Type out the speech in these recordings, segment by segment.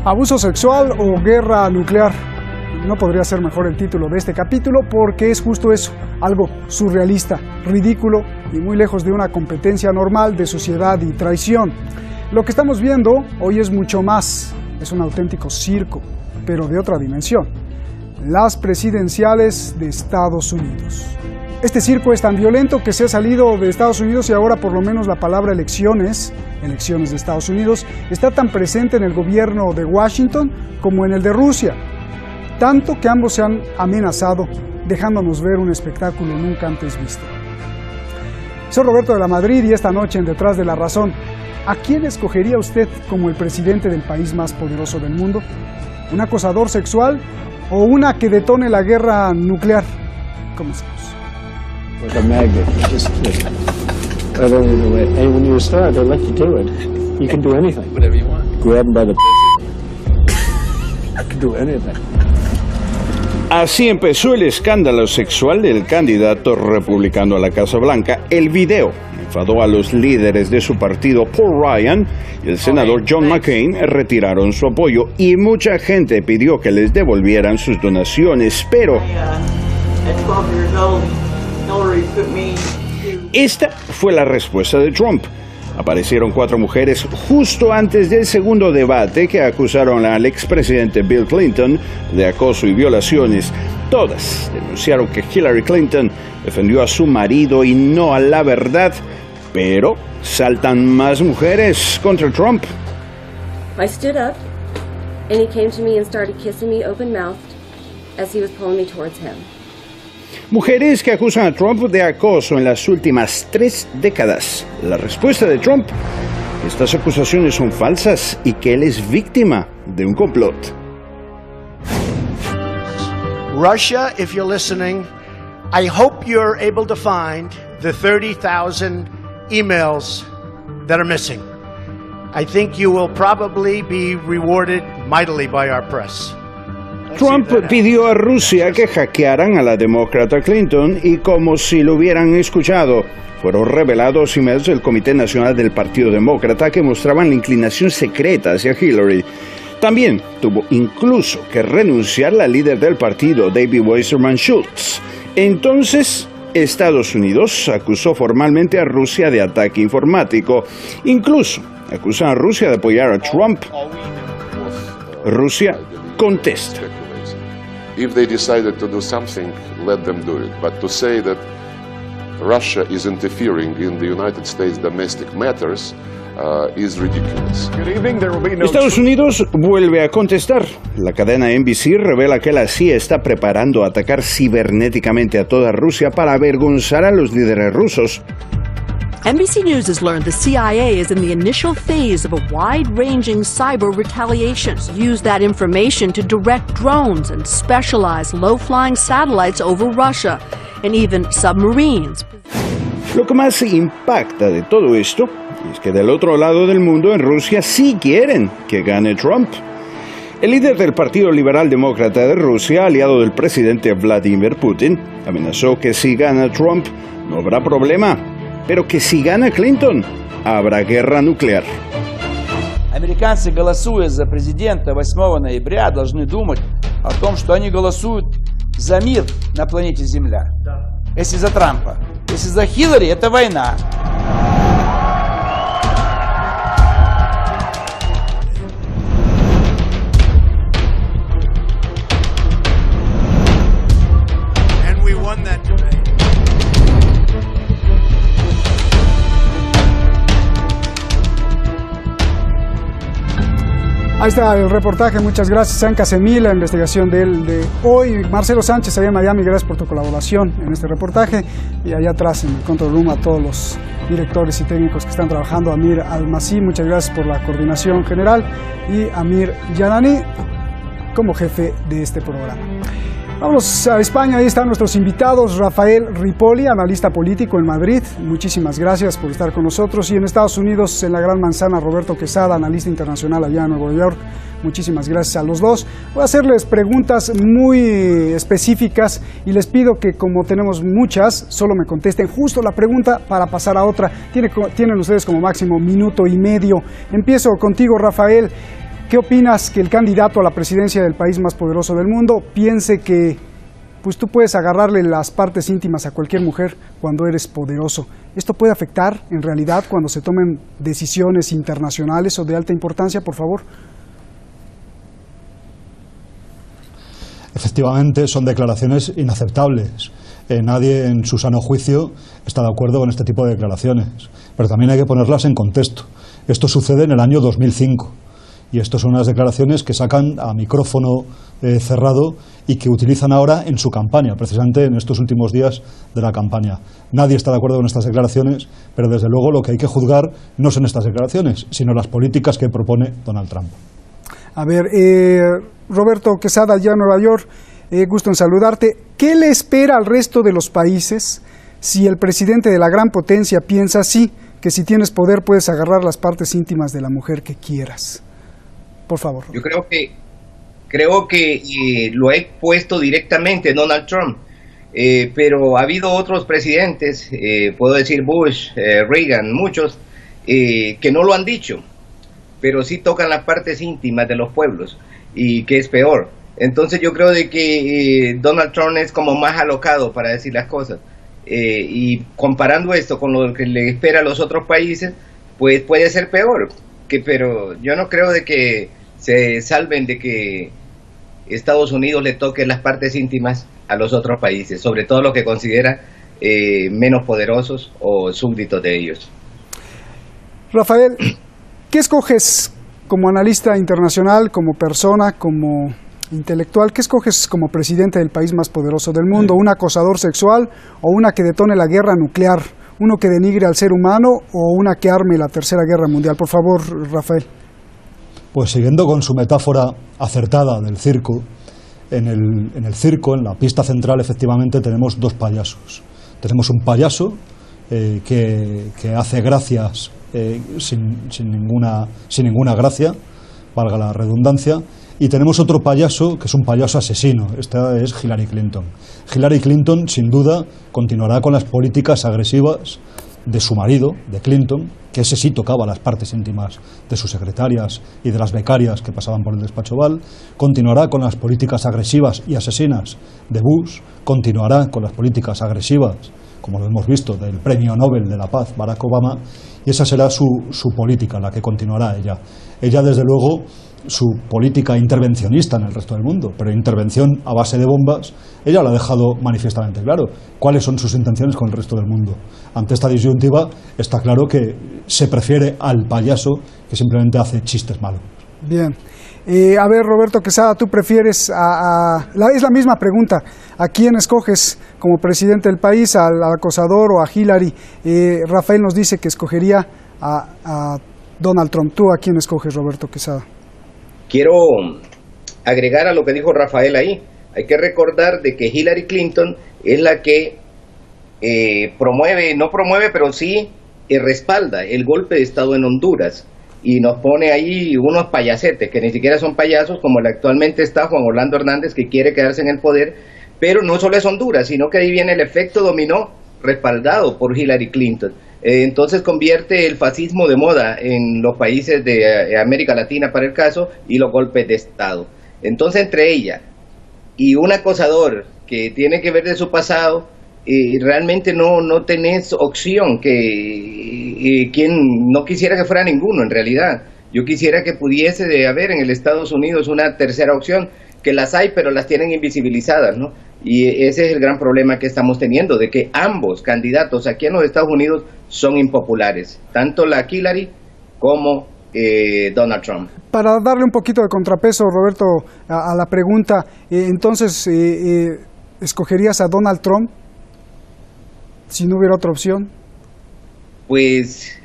Abuso sexual o guerra nuclear. No podría ser mejor el título de este capítulo porque es justo eso, algo surrealista, ridículo y muy lejos de una competencia normal de suciedad y traición. Lo que estamos viendo hoy es mucho más, es un auténtico circo, pero de otra dimensión. Las presidenciales de Estados Unidos. Este circo es tan violento que se ha salido de Estados Unidos y ahora por lo menos la palabra elecciones de Estados Unidos, está tan presente en el gobierno de Washington como en el de Rusia. Tanto que ambos se han amenazado, dejándonos ver un espectáculo nunca antes visto. Soy Roberto de la Madrid y esta noche en Detrás de la Razón, ¿a quién escogería usted como el presidente del país más poderoso del mundo? ¿Un acosador sexual o una que detone la guerra nuclear? Comencemos. Like a magnet, just like, I don't even know it. And when you're a star, they let you do it. You can do anything. Whatever you want. Grab them by the you can do anything. Así empezó el escándalo sexual del candidato republicano a la Casa Blanca. El video enfadó a los líderes de su partido, Paul Ryan y el senador John McCain, retiraron su apoyo y mucha gente pidió que les devolvieran sus donaciones, pero esta fue la respuesta de Trump. Aparecieron 4 mujeres justo antes del segundo debate que acusaron al expresidente Bill Clinton de acoso y violaciones. Todas denunciaron que Hillary Clinton defendió a su marido y no a la verdad, pero saltan más mujeres contra Trump. I stood up and he came to me and started kissing me open-mouthed as he was pulling me towards him. Mujeres que acusan a Trump de acoso en las últimas 3 décadas. La respuesta de Trump: estas acusaciones son falsas y que él es víctima de un complot. Russia, if you're listening, I hope you're able to find the 30,000 emails that are missing. I think you will probably be rewarded mightily by our press. Trump pidió a Rusia que hackearan a la demócrata Clinton y, como si lo hubieran escuchado, fueron revelados emails del Comité Nacional del Partido Demócrata que mostraban la inclinación secreta hacia Hillary. También tuvo incluso que renunciar la líder del partido, David Wasserman Schultz. Entonces, Estados Unidos acusó formalmente a Rusia de ataque informático. Incluso acusan a Rusia de apoyar a Trump. Rusia contesta. If they decided to do something, let them do it. But to say that Russia is interfering in the United States domestic matters is ridiculous. Estados Unidos vuelve a contestar. La cadena NBC revela que la CIA está preparando atacar cibernéticamente a toda Rusia para avergonzar a los líderes rusos. NBC News has learned the CIA is in the initial phase of a wide-ranging cyber retaliation. Use that information to direct drones and specialized low-flying satellites over Russia, and even submarines. Lo que más impacta de todo esto es que del otro lado del mundo, en Rusia, sí quieren que gane Trump. El líder del Partido Liberal Demócrata de Rusia, aliado del presidente Vladimir Putin, amenazó que si gana Trump no habrá problema, pero que si gana Clinton, habrá guerra nuclear. Американцы, голосуя за президента 8 ноября, должны думать о том, что они голосуют за мир на планете Земля. Если за Трампа. Если за Хиллари, это война. And we won that debate. Ahí está el reportaje, muchas gracias San Casemil, la investigación de hoy. Marcelo Sánchez, allá en Miami, gracias por tu colaboración en este reportaje. Y allá atrás en el control room a todos los directores y técnicos que están trabajando. Amir Almasí, muchas gracias por la coordinación general. Y Amir Yanani como jefe de este programa. Vamos a España, ahí están nuestros invitados. Rafael Ripoll, analista político en Madrid, muchísimas gracias por estar con nosotros. Y en Estados Unidos, en la Gran Manzana, Roberto Quesada, analista internacional allá en Nueva York, muchísimas gracias a los dos. Voy a hacerles preguntas muy específicas y les pido que, como tenemos muchas, solo me contesten justo la pregunta para pasar a otra. Tienen ustedes como máximo 1 minuto y medio. Empiezo contigo, Rafael. ¿qué opinas que el candidato a la presidencia del país más poderoso del mundo piense que pues tú puedes agarrarle las partes íntimas a cualquier mujer cuando eres poderoso? ¿Esto puede afectar en realidad cuando se tomen decisiones internacionales o de alta importancia, por favor? Efectivamente, son declaraciones inaceptables. Nadie en su sano juicio está de acuerdo con este tipo de declaraciones, pero también hay que ponerlas en contexto. Esto sucede en el año 2005 y esto son unas declaraciones que sacan a micrófono cerrado y que utilizan ahora en su campaña, precisamente en estos últimos días de la campaña. Nadie está de acuerdo con estas declaraciones, pero desde luego lo que hay que juzgar no son estas declaraciones, sino las políticas que propone Donald Trump. A ver, Roberto Quesada, ya en Nueva York, gusto en saludarte. ¿Qué le espera al resto de los países si el presidente de la gran potencia piensa así, que si tienes poder puedes agarrar las partes íntimas de la mujer que quieras? Por favor. Yo creo que lo he puesto directamente Donald Trump, pero ha habido otros presidentes, puedo decir Bush, Reagan, muchos, que no lo han dicho, pero sí tocan las partes íntimas de los pueblos, y que es peor. Entonces yo creo de que Donald Trump es como más alocado para decir las cosas, y comparando esto con lo que le espera a los otros países, pues puede ser peor, pero yo no creo de que se salven de que Estados Unidos le toque las partes íntimas a los otros países, sobre todo los que considera menos poderosos o súbditos de ellos. Rafael, ¿qué escoges como analista internacional, como persona, como intelectual? ¿Qué escoges como presidente del país más poderoso del mundo? ¿Un acosador sexual o una que detone la guerra nuclear? ¿Uno que denigre al ser humano o una que arme la Tercera Guerra Mundial? Por favor, Rafael. Pues siguiendo con su metáfora acertada del circo, en el circo, en la pista central, efectivamente tenemos dos payasos. Tenemos un payaso que hace gracias sin ninguna gracia, valga la redundancia, y tenemos otro payaso que es un payaso asesino. Esta es Hillary Clinton. Hillary Clinton, sin duda, continuará con las políticas agresivas de su marido, de Clinton, que ese sí tocaba las partes íntimas de sus secretarias y de las becarias que pasaban por el despacho Oval, continuará con las políticas agresivas y asesinas de Bush, continuará con las políticas agresivas, como lo hemos visto, del Premio Nobel de la Paz, Barack Obama, y esa será su política, la que continuará ella. Ella, desde luego, su política intervencionista en el resto del mundo, pero intervención a base de bombas, ella lo ha dejado manifiestamente claro. ¿Cuáles son sus intenciones con el resto del mundo? Ante esta disyuntiva está claro que se prefiere al payaso que simplemente hace chistes malos. Bien. A ver, Roberto Quesada, ¿tú prefieres es la misma pregunta, ¿a quién escoges como presidente del país, al acosador o a Hillary? Rafael nos dice que escogería a Donald Trump. ¿Tú a quién escoges, Roberto Quesada? Quiero agregar a lo que dijo Rafael ahí. Hay que recordar de que Hillary Clinton es la que pero sí respalda el golpe de Estado en Honduras y nos pone ahí unos payasetes que ni siquiera son payasos, como el actualmente está Juan Orlando Hernández, que quiere quedarse en el poder, pero no solo es Honduras, sino que ahí viene el efecto dominó respaldado por Hillary Clinton. Entonces convierte el fascismo de moda en los países de América Latina, para el caso, y los golpes de Estado. Entonces, entre ella y un acosador que tiene que ver de su pasado, realmente no tenés opción, que quien no quisiera que fuera ninguno en realidad. Yo quisiera que pudiese de haber en el Estados Unidos una tercera opción, que las hay, pero las tienen invisibilizadas, ¿no? Y ese es el gran problema que estamos teniendo, de que ambos candidatos aquí en los Estados Unidos son impopulares, tanto la Hillary como Donald Trump. Para darle un poquito de contrapeso, Roberto, a la pregunta, entonces, ¿escogerías a Donald Trump si no hubiera otra opción? Pues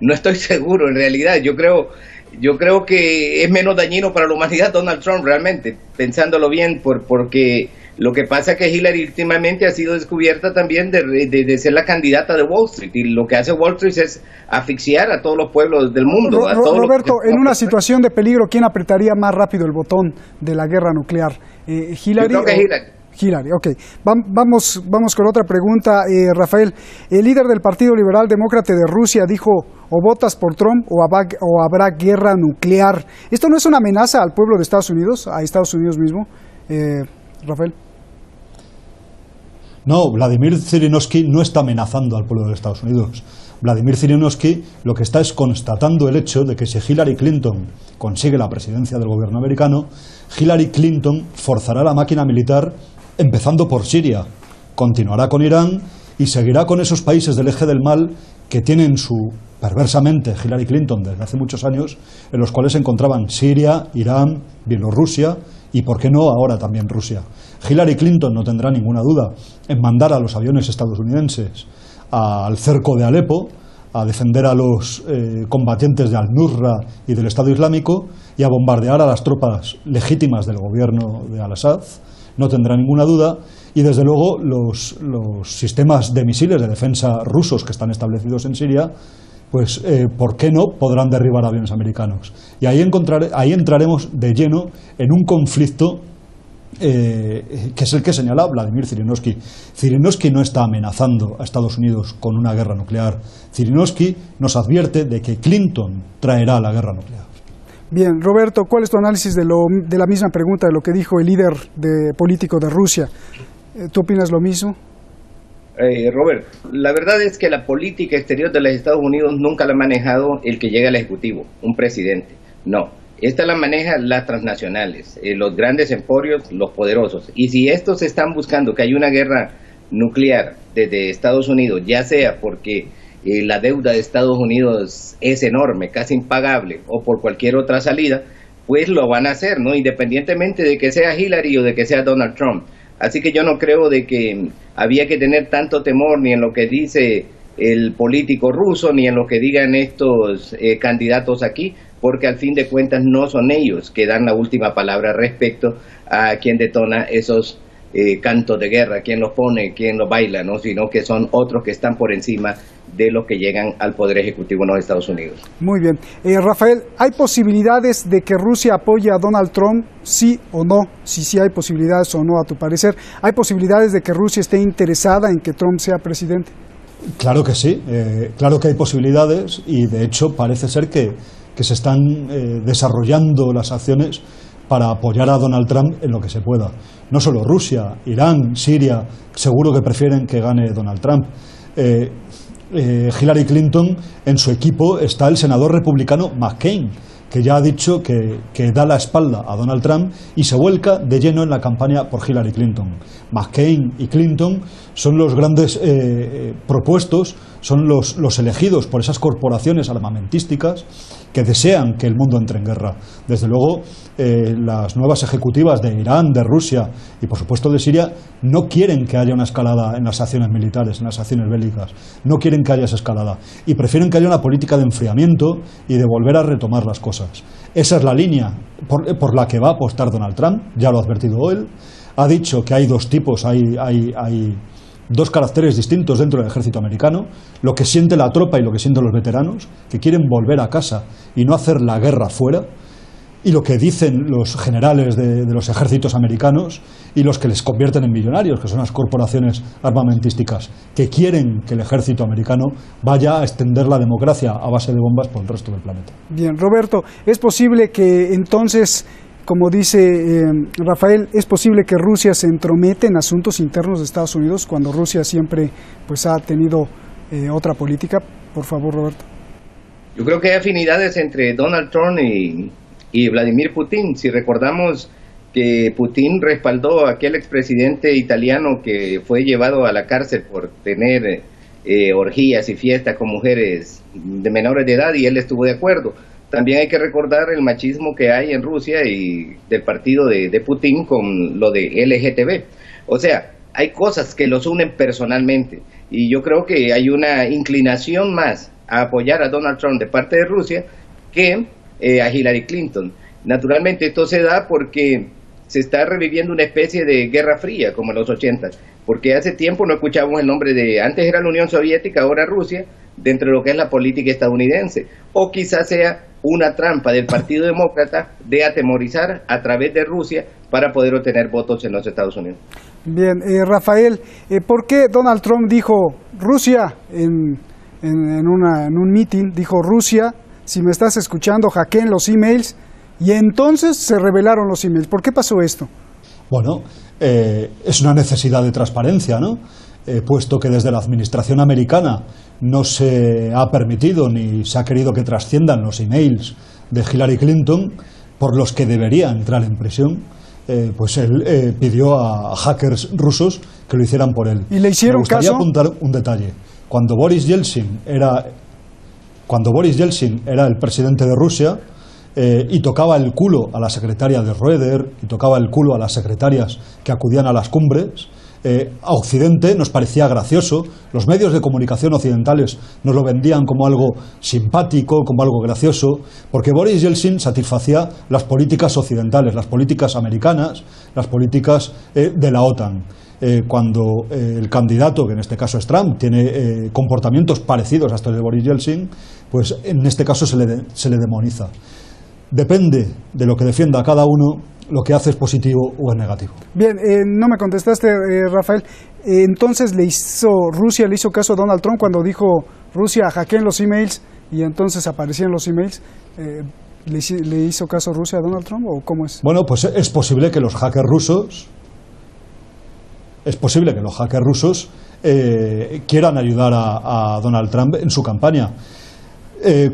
no estoy seguro en realidad. Yo creo que es menos dañino para la humanidad Donald Trump realmente, pensándolo bien, porque lo que pasa es que Hillary últimamente ha sido descubierta también de ser la candidata de Wall Street, y lo que hace Wall Street es asfixiar a todos los pueblos del mundo. Roberto, en una situación de peligro, ¿quién apretaría más rápido el botón de la guerra nuclear? ¿Hillary? Yo creo que Hillary, ok. Vamos con otra pregunta, Rafael. El líder del Partido Liberal Demócrata de Rusia dijo, o votas por Trump o habrá guerra nuclear. ¿Esto no es una amenaza al pueblo de Estados Unidos, a Estados Unidos mismo, Rafael? No, Vladimir Zhirinovsky no está amenazando al pueblo de Estados Unidos. Vladimir Zhirinovsky lo que está es constatando el hecho de que si Hillary Clinton consigue la presidencia del gobierno americano, Hillary Clinton forzará la máquina militar empezando por Siria, continuará con Irán y seguirá con esos países del eje del mal que tienen perversamente Hillary Clinton desde hace muchos años, en los cuales se encontraban Siria, Irán, Bielorrusia y, por qué no, ahora también Rusia. Hillary Clinton no tendrá ninguna duda en mandar a los aviones estadounidenses al cerco de Alepo, a defender a los combatientes de Al-Nusra y del Estado Islámico y a bombardear a las tropas legítimas del gobierno de Al-Assad, no tendrá ninguna duda, y desde luego los sistemas de misiles de defensa rusos que están establecidos en Siria, pues ¿por qué no podrán derribar aviones americanos? Y ahí entraremos de lleno en un conflicto que es el que señala Vladimir Zhirinovsky. Zhirinovsky no está amenazando a Estados Unidos con una guerra nuclear. Zhirinovsky nos advierte de que Clinton traerá la guerra nuclear. Bien, Roberto, ¿cuál es tu análisis de la misma pregunta, de lo que dijo el líder político de Rusia? ¿Tú opinas lo mismo? Robert, la verdad es que la política exterior de los Estados Unidos nunca la ha manejado el que llega al Ejecutivo, un presidente. No, esta la manejan las transnacionales, los grandes emporios, los poderosos. Y si estos están buscando que haya una guerra nuclear desde Estados Unidos, ya sea porque la deuda de Estados Unidos es enorme, casi impagable, o por cualquier otra salida, pues lo van a hacer, ¿no? Independientemente de que sea Hillary o de que sea Donald Trump. Así que yo no creo de que había que tener tanto temor ni en lo que dice el político ruso, ni en lo que digan estos candidatos aquí, porque al fin de cuentas no son ellos que dan la última palabra respecto a quién detona esos cantos de guerra, quién los pone, quién los baila, ¿no? Sino que son otros que están por encima de los que llegan al poder ejecutivo en los Estados Unidos. Muy bien. Rafael, ¿hay posibilidades de que Rusia apoye a Donald Trump, sí o no? Si sí hay posibilidades o no, a tu parecer. ¿Hay posibilidades de que Rusia esté interesada en que Trump sea presidente? Claro que sí, claro que hay posibilidades y de hecho parece ser que se están desarrollando las acciones para apoyar a Donald Trump en lo que se pueda. No solo Rusia, Irán, Siria, seguro que prefieren que gane Donald Trump. Hillary Clinton, en su equipo está el senador republicano McCain, que ya ha dicho que da la espalda a Donald Trump y se vuelca de lleno en la campaña por Hillary Clinton. McCain y Clinton son los grandes propuestos, son los elegidos por esas corporaciones armamentísticas que desean que el mundo entre en guerra. Desde luego, las nuevas ejecutivas de Irán, de Rusia y por supuesto de Siria no quieren que haya una escalada en las acciones militares, en las acciones bélicas. No quieren que haya esa escalada y prefieren que haya una política de enfriamiento y de volver a retomar las cosas. Esa es la línea por la que va a apostar Donald Trump, ya lo ha advertido él. Ha dicho que hay dos tipos, hay dos caracteres distintos dentro del ejército americano, lo que siente la tropa y lo que sienten los veteranos, que quieren volver a casa y no hacer la guerra fuera, y lo que dicen los generales de los ejércitos americanos y los que les convierten en millonarios, que son las corporaciones armamentísticas, que quieren que el ejército americano vaya a extender la democracia a base de bombas por el resto del planeta. Bien, Roberto, ¿es posible que entonces, como dice Rafael, es posible que Rusia se entromete en asuntos internos de Estados Unidos cuando Rusia siempre pues ha tenido otra política? Por favor, Roberto. Yo creo que hay afinidades entre Donald Trump y Vladimir Putin. Si recordamos que Putin respaldó a aquel expresidente italiano que fue llevado a la cárcel por tener orgías y fiestas con mujeres de menores de edad y él estuvo de acuerdo. También hay que recordar el machismo que hay en Rusia y del partido de Putin con lo de LGTB. O sea, hay cosas que los unen personalmente y yo creo que hay una inclinación más a apoyar a Donald Trump de parte de Rusia que a Hillary Clinton. Naturalmente esto se da porque se está reviviendo una especie de guerra fría como en los 80, porque hace tiempo no escuchábamos el nombre de, antes era la Unión Soviética, ahora Rusia, dentro de lo que es la política estadounidense, o quizás sea una trampa del Partido Demócrata de atemorizar a través de Rusia para poder obtener votos en los Estados Unidos. Bien, Rafael, ¿por qué Donald Trump dijo Rusia en un meeting, dijo Rusia, si me estás escuchando, hackeen los emails, y entonces se revelaron los emails? ¿Por qué pasó esto? Bueno, es una necesidad de transparencia, ¿no? Puesto que desde la administración americana no se ha permitido ni se ha querido que trasciendan los emails de Hillary Clinton, por los que debería entrar en prisión, pues él pidió a hackers rusos que lo hicieran por él. ¿Y le hicieron caso? Me gustaría apuntar un detalle. Cuando Boris Yeltsin era el presidente de Rusia, y tocaba el culo a la secretaria de Röder y tocaba el culo a las secretarias que acudían a las cumbres, a Occidente nos parecía gracioso, los medios de comunicación occidentales nos lo vendían como algo simpático, como algo gracioso, porque Boris Yeltsin satisfacía las políticas occidentales, las políticas americanas, las políticas de la OTAN. Cuando el candidato, que en este caso es Trump, tiene comportamientos parecidos a estos de Boris Yeltsin, pues en este caso se le demoniza. Depende de lo que defienda cada uno, lo que hace es positivo o es negativo. Bien, no me contestaste, Rafael. Entonces Rusia le hizo caso a Donald Trump cuando dijo Rusia hackeen los emails y entonces aparecían los emails. ¿Le hizo caso Rusia a Donald Trump o cómo es? Bueno, pues es posible que los hackers rusos quieran ayudar a Donald Trump en su campaña.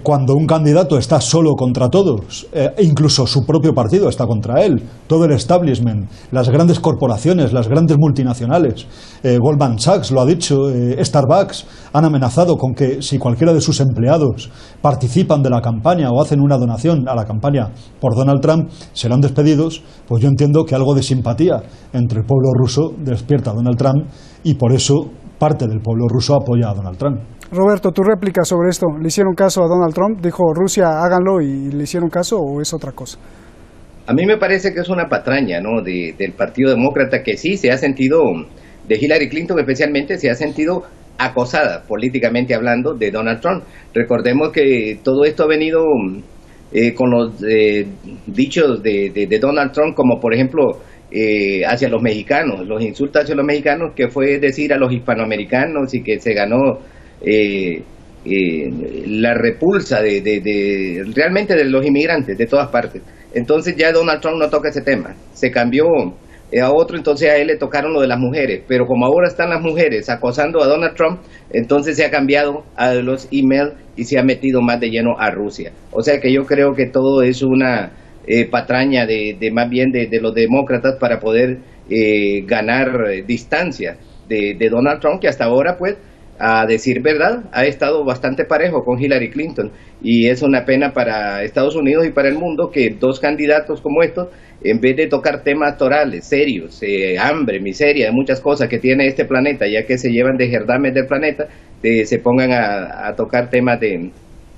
Cuando un candidato está solo contra todos, incluso su propio partido está contra él, todo el establishment, las grandes corporaciones, las grandes multinacionales, Goldman Sachs lo ha dicho, Starbucks han amenazado con que si cualquiera de sus empleados participan de la campaña o hacen una donación a la campaña por Donald Trump, serán despedidos. Pues yo entiendo que algo de simpatía entre el pueblo ruso despierta a Donald Trump y por eso parte del pueblo ruso apoya a Donald Trump. Roberto, tu réplica sobre esto. ¿Le hicieron caso a Donald Trump? ¿Dijo Rusia, háganlo y le hicieron caso o es otra cosa? A mí me parece que es una patraña, ¿no?, del Partido Demócrata, que sí se ha sentido, de Hillary Clinton especialmente, se ha sentido acosada políticamente hablando de Donald Trump. Recordemos que todo esto ha venido con los dichos de Donald Trump, como por ejemplo hacia los mexicanos, los insultos hacia los mexicanos, que fue decir a los hispanoamericanos y que se ganó la repulsa realmente de los inmigrantes de todas partes. Entonces ya Donald Trump no toca ese tema, se cambió a otro, entonces a él le tocaron lo de las mujeres, pero como ahora están las mujeres acosando a Donald Trump, entonces se ha cambiado a los emails y se ha metido más de lleno a Rusia. O sea que yo creo que todo es una patraña más bien de los demócratas para poder ganar distancia de Donald Trump, que hasta ahora, pues, a decir verdad, ha estado bastante parejo con Hillary Clinton, y es una pena para Estados Unidos y para el mundo que dos candidatos como estos, en vez de tocar temas torales, serios, hambre, miseria, muchas cosas que tiene este planeta, ya que se llevan de gerdames del planeta, se pongan a tocar temas de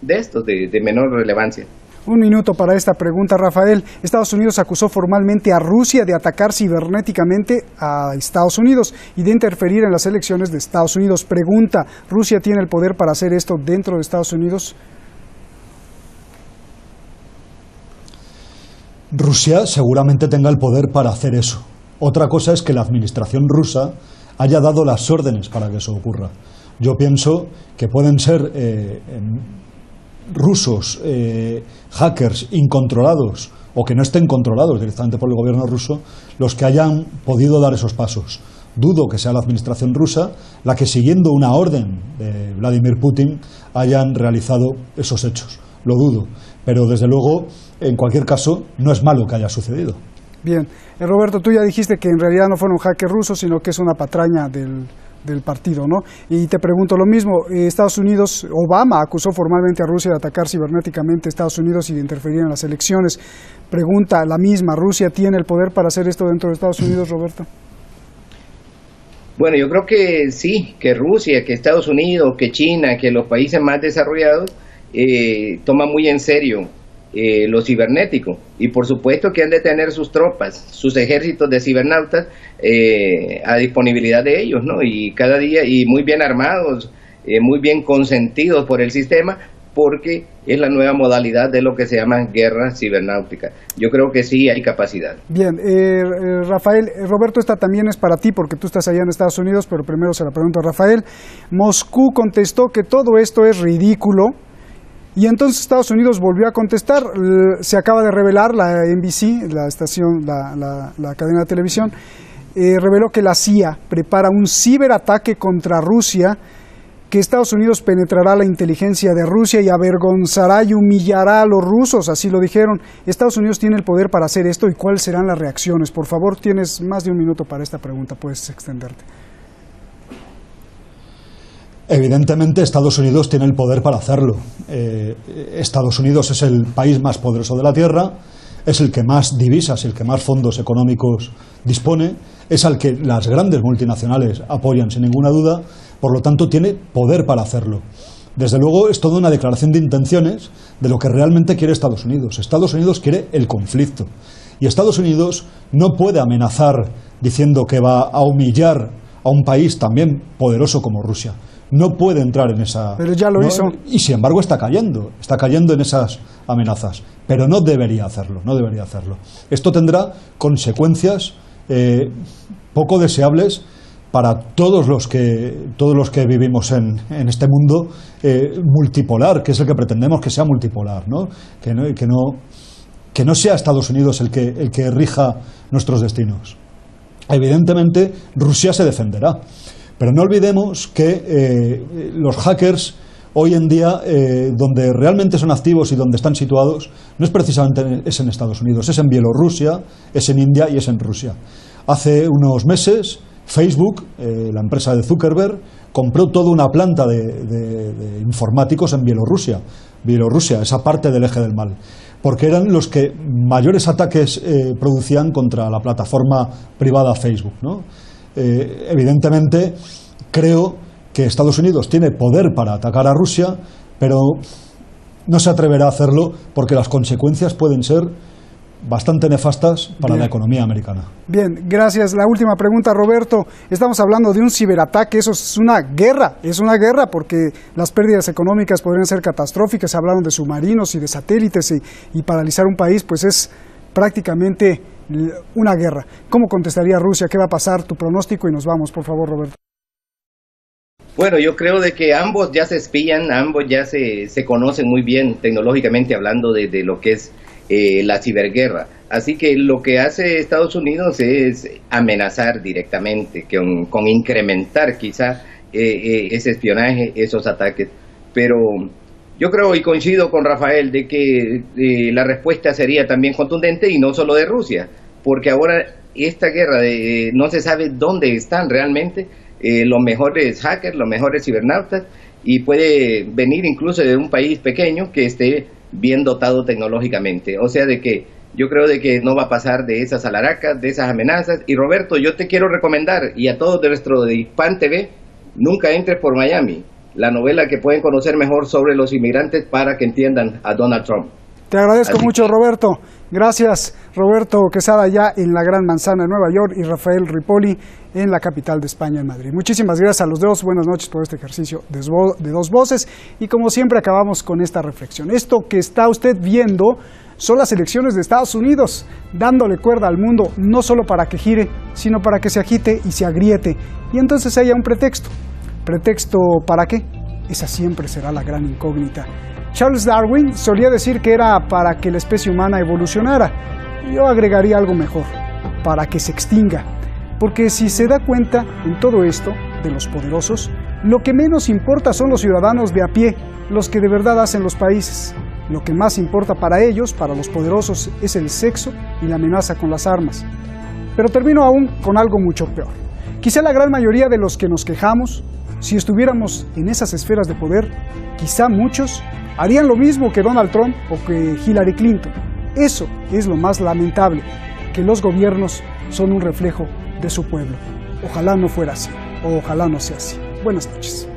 estos, de menor relevancia. Un minuto para esta pregunta, Rafael. Estados Unidos acusó formalmente a Rusia de atacar cibernéticamente a Estados Unidos y de interferir en las elecciones de Estados Unidos. Pregunta, ¿Rusia tiene el poder para hacer esto dentro de Estados Unidos? Rusia seguramente tenga el poder para hacer eso. Otra cosa es que la administración rusa haya dado las órdenes para que eso ocurra. Yo pienso que pueden ser rusos, hackers incontrolados o que no estén controlados directamente por el gobierno ruso los que hayan podido dar esos pasos. Dudo que sea la administración rusa la que, siguiendo una orden de Vladimir Putin, hayan realizado esos hechos. Lo dudo, pero desde luego, en cualquier caso, no es malo que haya sucedido. Bien, Roberto, tú ya dijiste que en realidad no fueron hackers rusos, sino que es una patraña del partido, ¿no? Y te pregunto lo mismo, Estados Unidos, Obama acusó formalmente a Rusia de atacar cibernéticamente a Estados Unidos y de interferir en las elecciones. Pregunta la misma, ¿Rusia tiene el poder para hacer esto dentro de Estados Unidos, Roberto? Bueno, yo creo que sí, que Rusia, que Estados Unidos, que China, que los países más desarrollados toman muy en serio lo cibernético, y por supuesto que han de tener sus tropas, sus ejércitos de cibernautas a disponibilidad de ellos, ¿no? Y cada día, y muy bien armados, muy bien consentidos por el sistema, porque es la nueva modalidad de lo que se llama guerra cibernáutica. Yo creo que sí hay capacidad. Bien, Rafael, Roberto, esta también es para ti porque tú estás allá en Estados Unidos, pero primero se la pregunto a Rafael. Moscú contestó que todo esto es ridículo y entonces Estados Unidos volvió a contestar. Se acaba de revelar, la NBC, la estación, la cadena de televisión, reveló que la CIA prepara un ciberataque contra Rusia, que Estados Unidos penetrará la inteligencia de Rusia y avergonzará y humillará a los rusos, así lo dijeron. Estados Unidos tiene el poder para hacer esto, ¿y cuáles serán las reacciones? Por favor, tienes más de un minuto para esta pregunta, puedes extenderte. Evidentemente Estados Unidos tiene el poder para hacerlo. Estados Unidos es el país más poderoso de la Tierra, es el que más divisas, el que más fondos económicos dispone, es al que las grandes multinacionales apoyan sin ninguna duda, por lo tanto tiene poder para hacerlo. Desde luego es toda una declaración de intenciones de lo que realmente quiere Estados Unidos. Estados Unidos quiere el conflicto y Estados Unidos no puede amenazar diciendo que va a humillar a un país también poderoso como Rusia. No puede entrar en esa... Pero ya lo hizo. Y sin embargo está cayendo en esas amenazas, pero no debería hacerlo, no debería hacerlo. Esto tendrá consecuencias poco deseables para todos los que vivimos en este mundo multipolar, que es el que pretendemos que sea multipolar, ¿no? Que no sea Estados Unidos el que rija nuestros destinos. Evidentemente Rusia se defenderá, pero no olvidemos que los hackers hoy en día, donde realmente son activos y donde están situados, no es precisamente en Estados Unidos, es en Bielorrusia, es en India y es en Rusia. Hace unos meses Facebook, la empresa de Zuckerberg, compró toda una planta de informáticos en Bielorrusia. Bielorrusia, esa parte del eje del mal, porque eran los que mayores ataques producían contra la plataforma privada Facebook, ¿no? Evidentemente, creo que Estados Unidos tiene poder para atacar a Rusia, pero no se atreverá a hacerlo porque las consecuencias pueden ser bastante nefastas para la economía americana. Bien, gracias. La última pregunta, Roberto. Estamos hablando de un ciberataque, eso es una guerra porque las pérdidas económicas podrían ser catastróficas. Hablaron de submarinos y de satélites y paralizar un país, pues es prácticamente una guerra. ¿Cómo contestaría Rusia? ¿Qué va a pasar? Tu pronóstico y nos vamos, por favor, Roberto. Bueno, yo creo de que ambos ya se espían, ambos ya se conocen muy bien tecnológicamente hablando de lo que es la ciberguerra. Así que lo que hace Estados Unidos es amenazar directamente con incrementar quizá ese espionaje, esos ataques. Pero yo creo y coincido con Rafael de que la respuesta sería también contundente y no solo de Rusia, porque ahora esta guerra no se sabe dónde están realmente los mejores hackers, los mejores cibernautas, y puede venir incluso de un país pequeño que esté bien dotado tecnológicamente. O sea, de que yo creo de que no va a pasar de esas alaracas, de esas amenazas. Y Roberto, yo te quiero recomendar, y a todos de nuestro de Hispan TV, Nunca entres por Miami, la novela que pueden conocer mejor sobre los inmigrantes para que entiendan a Donald Trump. Te agradezco mucho, Roberto. Gracias, Roberto Quesada, ya en la Gran Manzana de Nueva York, y Rafael Rippoli en la capital de España, en Madrid. Muchísimas gracias a los dos. Buenas noches por este ejercicio de dos voces. Y como siempre acabamos con esta reflexión. Esto que está usted viendo son las elecciones de Estados Unidos, dándole cuerda al mundo, no solo para que gire, sino para que se agite y se agriete. Y entonces haya un pretexto. ¿Pretexto para qué? Esa siempre será la gran incógnita. Charles Darwin solía decir que era para que la especie humana evolucionara. Yo agregaría algo mejor, para que se extinga. Porque si se da cuenta en todo esto de los poderosos, lo que menos importa son los ciudadanos de a pie, los que de verdad hacen los países. Lo que más importa para ellos, para los poderosos, es el sexo y la amenaza con las armas. Pero termino aún con algo mucho peor. Quizá la gran mayoría de los que nos quejamos, si estuviéramos en esas esferas de poder, quizá muchos harían lo mismo que Donald Trump o que Hillary Clinton. Eso es lo más lamentable, que los gobiernos son un reflejo de su pueblo. Ojalá no fuera así, o ojalá no sea así. Buenas noches.